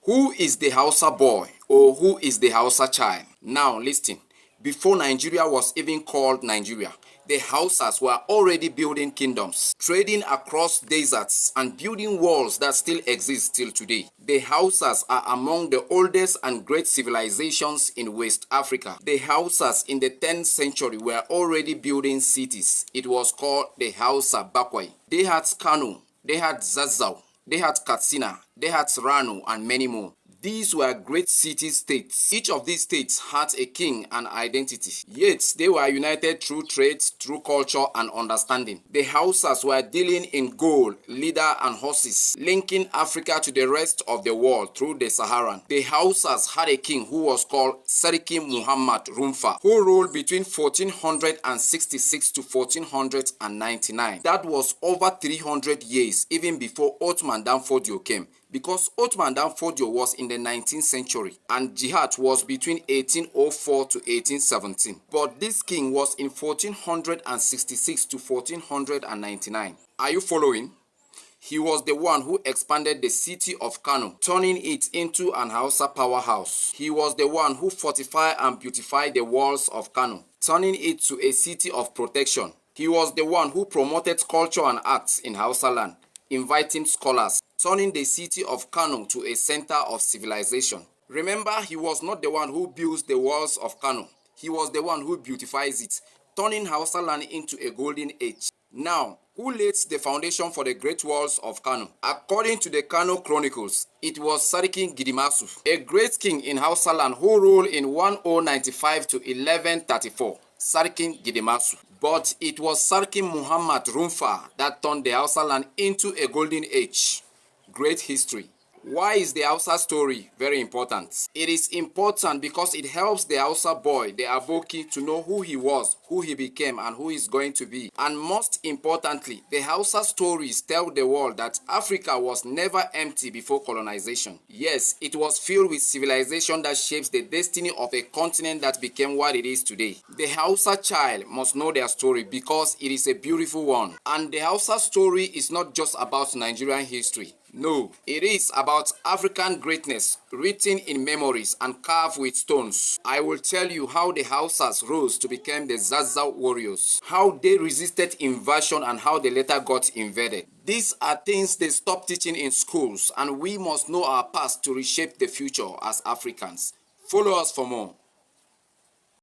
Who is the Hausa boy or who is the Hausa child? Now listen, before Nigeria was even called Nigeria, the Hausas were already building kingdoms, trading across deserts and building walls that still exist till today. The Hausas are among the oldest and great civilizations in West Africa. The Hausas in the 10th century were already building cities. It was called the Hausa Bakwai. They had Kano, they had Zazzau, they had Katsina, they had Rano, and many more. These were great city-states. Each of these states had a king and identity. Yet, they were united through trade, through culture and understanding. The Hausas were dealing in gold, leather and horses, linking Africa to the rest of the world through the Saharan. The Hausas had a king who was called Sarki Muhammad Rumfa, who ruled between 1466 to 1499. That was over 300 years, even before Ottoman Danfodio came. Because Ottoman Danfodio was in the 19th century and jihad was between 1804 to 1817. But this king was in 1466 to 1499. Are you following? He was the one who expanded the city of Kano, turning it into an Hausa powerhouse. He was the one who fortified and beautified the walls of Kano, turning it to a city of protection. He was the one who promoted culture and arts in Hausa land, inviting scholars, turning the city of Kano to a center of civilization. Remember, he was not the one who builds the walls of Kano. He was the one who beautifies it, turning Hausa land into a golden age. Now, who laid the foundation for the great walls of Kano? According to the Kano Chronicles, it was Sarki Gidimasu, a great king in Hausa land who ruled in 1095 to 1134. Sarki Gidimasu. But it was Sarki Muhammad Rumfa that turned the Hausa land into a golden age. Great history. Why is the Hausa story very important? It is important because it helps the Hausa boy, the Aboki, to know who he was, who he became, and who he's going to be. And most importantly, the Hausa stories tell the world that Africa was never empty before colonization. Yes, it was filled with civilization that shapes the destiny of a continent that became what it is today. The Hausa child must know their story because it is a beautiful one. And the Hausa story is not just about Nigerian history. No, it is about African greatness written in memories and carved with stones. I will tell you how the Hausas rose to become the Zazzau warriors, how they resisted invasion and how they later got invaded. These are things they stopped teaching in schools, and we must know our past to reshape the future as Africans. Follow us for more.